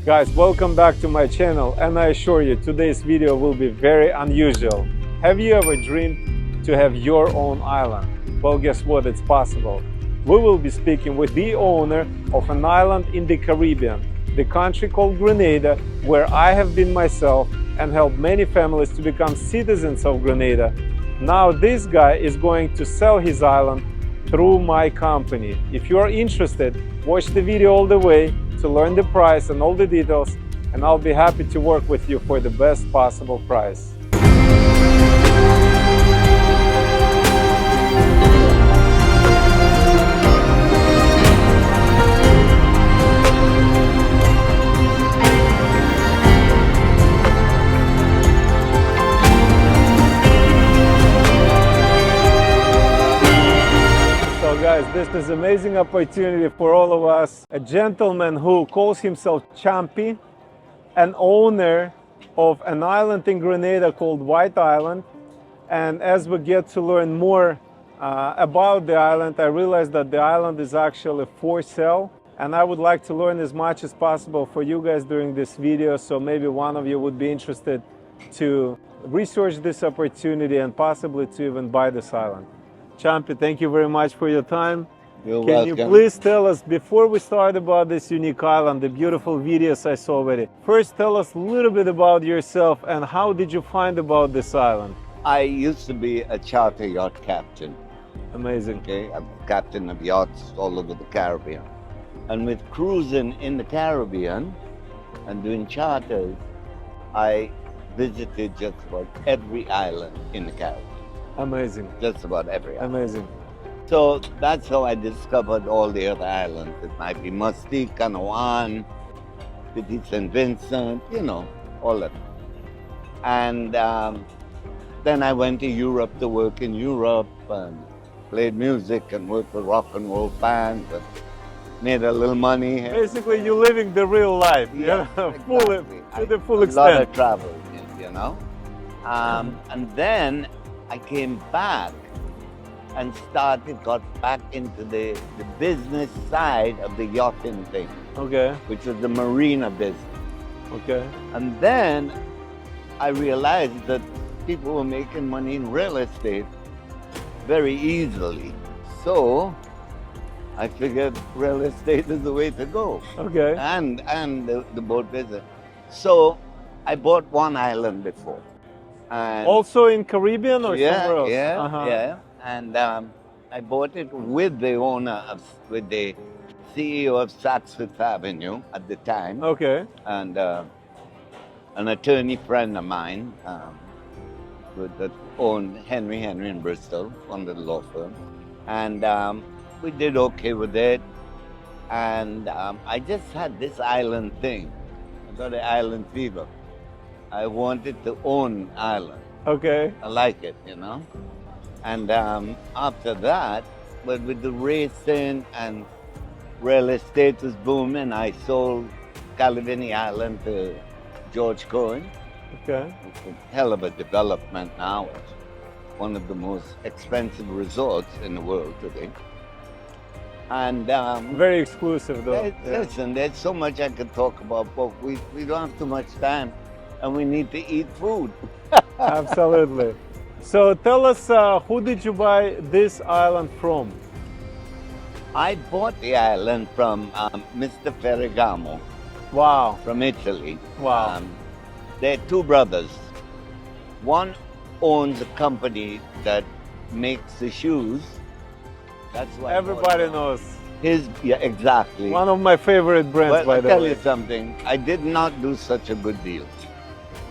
Guys, welcome back to my channel, and I assure you today's video will be very unusual. Have you ever dreamed to have your own island? Well, guess what? It's possible. We will be speaking with the owner of an island in the Caribbean, the country called Grenada, where I have been myself and helped many families to become citizens of Grenada. Now this guy is going to sell his island through my company. If you are interested, watch the video all the way to learn the price and all the details, and I'll be happy to work with you for the best possible price. Guys, this is an amazing opportunity for all of us. A gentleman who calls himself Champy, an owner of an island in Grenada called White Island. And as we get to learn more about the island, I realized that the island is actually for sale. And I would like to learn as much as possible for you guys during this video. So maybe one of you would be interested to research this opportunity and possibly to even buy this island. Champy, thank you very much for your time. You're Can welcome. you please tell us, before we start about this unique island, the beautiful videos I saw already, first tell us a little bit about yourself and how did you find about this island? I used to be a charter yacht captain. Amazing. Okay, I'm captain of yachts all over the Caribbean. And with cruising in the Caribbean and doing charters, I visited just about every island in the Caribbean. Amazing. Just about every island. Amazing. So that's how I discovered all the other islands. It might be Mustique, Canoan, Petit St. Vincent, you know, all of them. And then I went to Europe to work in Europe and played music and worked with rock and roll bands and made a little money. Basically, you're living the real life, Yeah, fully, exactly. to the full A lot extent. of travel, you know. And then I came back and got back into the business side of the yachting thing, Okay, which is the marina business. okay. And then I realized that people were making money in real estate very easily. So I figured real estate is the way to go. Okay. And the boat business. So I bought one island before. And Also in Caribbean or somewhere else? Yeah. And I bought it with the owner, with the CEO of Saks Fifth Avenue at the time. Okay. And an attorney friend of mine that owned Henry in Bristol, one of the law firm. And we did okay with it. And I just had this island thing. I got the island fever. I wanted to own island. Okay. I like it, you know. And after that, but with the racing and real estate was booming, I sold Calavini Island to George Cohen. Okay. It's a hell of a development now. It's one of the most expensive resorts in the world today. And Very exclusive though. listen, there's so much I could talk about, but we don't have too much time. And we need to eat food. Absolutely. So tell us, who did you buy this island from? I bought the island from Mr. Ferragamo Wow. from Italy. Wow. They're two brothers. One owns a company that makes the shoes. That's why Everybody knows. Yeah, exactly. One of my favorite brands, But by I'll the tell way. you something. I did not do such a good deal.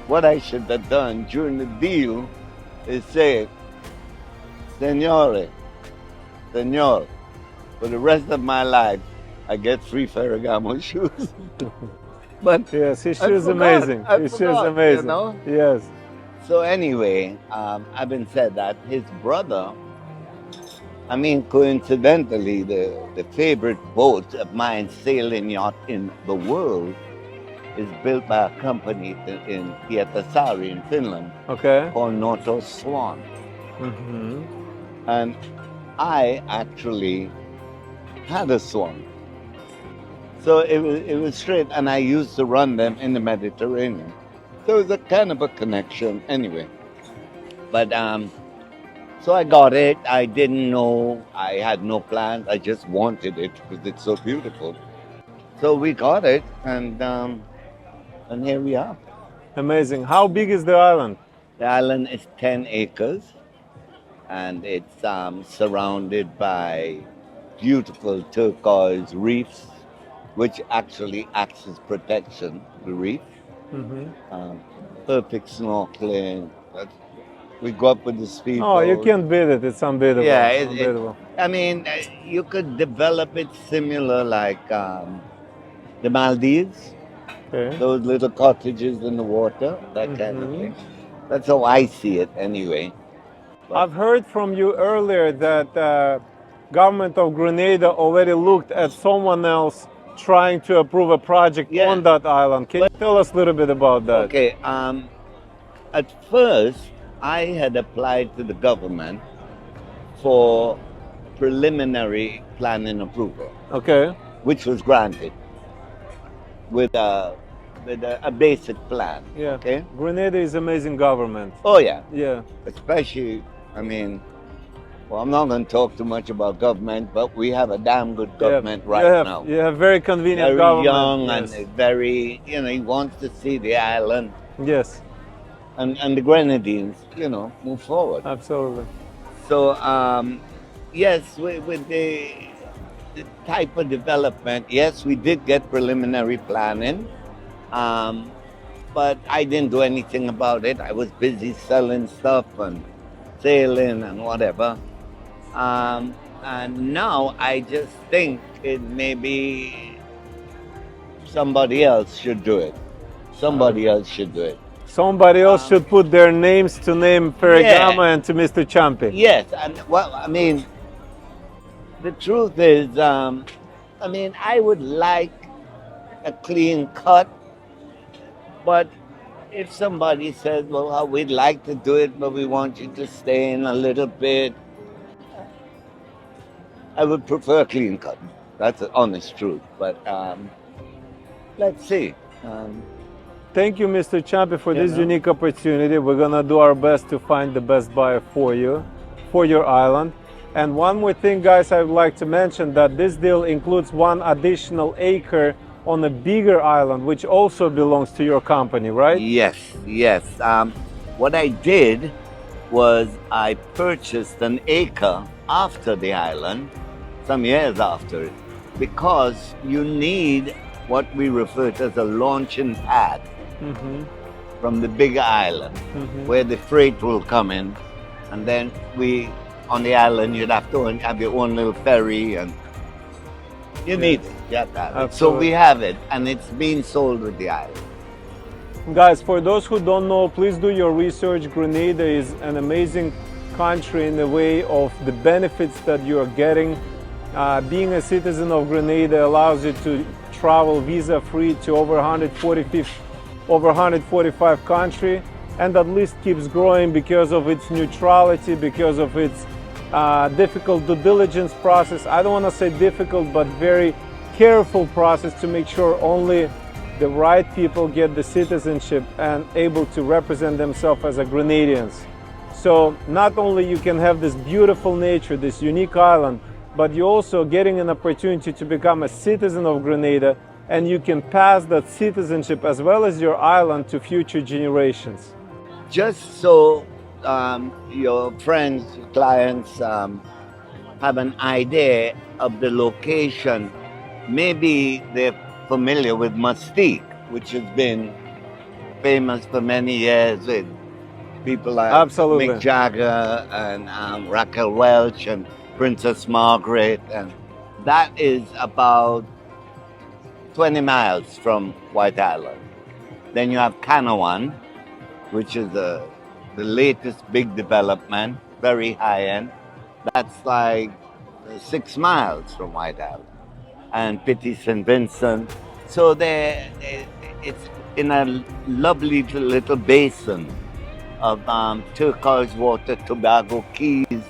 What I should have done during the deal is say, Signore, for the rest of my life, I get free Ferragamo shoes. But Yes, his I shoes forgot. amazing. I His shoes forgot, amazing. you know? Yes. so anyway, having said that, his brother, I mean, coincidentally, the favorite boat of mine, sailing yacht in the world, is built by a company in Pietarsaari in Finland Okay. called Noto Swan. Mm-hmm. And I actually had a swan. So it was straight, and I used to run them in the Mediterranean. So it was a kind of a connection anyway. But so I got it. I didn't know. I had no plans. I just wanted it because it's so beautiful. So we got it, and here we are. Amazing. How big is the island? The island is 10 acres, and it's surrounded by beautiful turquoise reefs, which actually acts as protection. The reef, perfect snorkeling. We go up with the speedboat. Oh, you can't beat it. It's unbeatable. Yeah, Unbeatable. I mean, you could develop it similar like the Maldives, Okay. those little cottages in the water, that kind of thing. That's how I see it anyway. But I've heard from you earlier that government of Grenada already looked at someone else trying to approve a project Yeah. on that island. Can you tell us a little bit about that? okay, at first I had applied to the government for preliminary planning approval, Okay. which was granted with a basic plan. Yeah. Okay. Grenada is amazing government. Oh yeah. Yeah. Especially, I mean, well, I'm not going to talk too much about government, but we have a damn good government right now. You have very convenient Very government. young Yes. and very, he wants to see the island Yes, and the Grenadians, move forward. absolutely. So, yes, with the type of development, yes, we did get preliminary planning, but I didn't do anything about it. I was busy selling stuff and sailing and whatever. And now I just think it maybe somebody else should do it. Somebody else should do it. Somebody else should put their names to name Ferragamo and to Mr. Champy. Yes, and well, I mean, the truth is, I would like a clean cut, but if somebody says, well, we'd like to do it, but we want you to stay in a little bit, I would prefer a clean cut. That's the honest truth. But let's see. Thank you, Mr. Champy, for this unique opportunity. We're gonna do our best to find the best buyer for you, for your island. And one more thing, guys, I would like to mention that this deal includes one additional acre on a bigger island, which also belongs to your company, right? Yes, yes. What I did was I purchased an acre after the island, some years after it, because you need what we refer to as a launching pad from the bigger island, where the freight will come in, and then on the island you'd have to have your own little ferry, and you need it. You have to have it. So we have it, and it's being sold with the island. Guys, for those who don't know, please do your research. Grenada is an amazing country in the way of the benefits that you are getting. Being a citizen of Grenada allows you to travel visa-free to over 145 countries, and that list keeps growing because of its neutrality, because of its difficult due diligence process. I don't want to say difficult, but very careful process to make sure only the right people get the citizenship and able to represent themselves as a Grenadians. So not only you can have this beautiful nature, this unique island, but you're also getting an opportunity to become a citizen of Grenada, and you can pass that citizenship as well as your island to future generations. Just so your friends, clients have an idea of the location, maybe they're familiar with Mustique, which has been famous for many years with people like Mick Jagger and Raquel Welch and Princess Margaret, and that is about 20 miles from White Island. Then you have Canawan, which is the latest big development, very high end. That's like 6 miles from White Island. And Petit St. Vincent. So it's in a lovely little basin of turquoise water, Tobago Keys.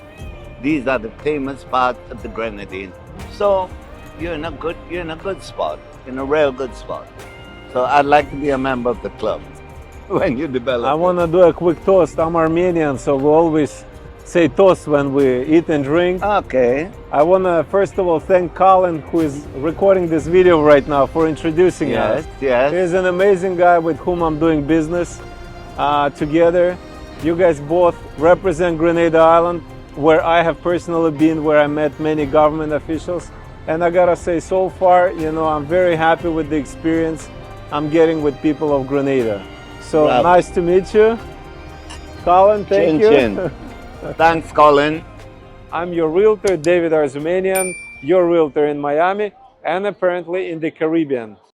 These are the famous parts of the Grenadian. So you're in a good spot. in a real good spot. So I'd like to be a member of the club when you develop. I want to do a quick toast. I'm Armenian, so we always say toast when we eat and drink. Okay. I want to first of all thank Colin, who is recording this video right now, for introducing us. Yes. He's an amazing guy with whom I'm doing business together. You guys both represent Grenada Island, where I have personally been, where I met many government officials. And I gotta say, so far, I'm very happy with the experience I'm getting with people of Grenada. So Bravo. Nice to meet you. Colin, thank you. Chin. Thanks, Colin. I'm your realtor, David Arzumanian, your realtor in Miami and apparently in the Caribbean.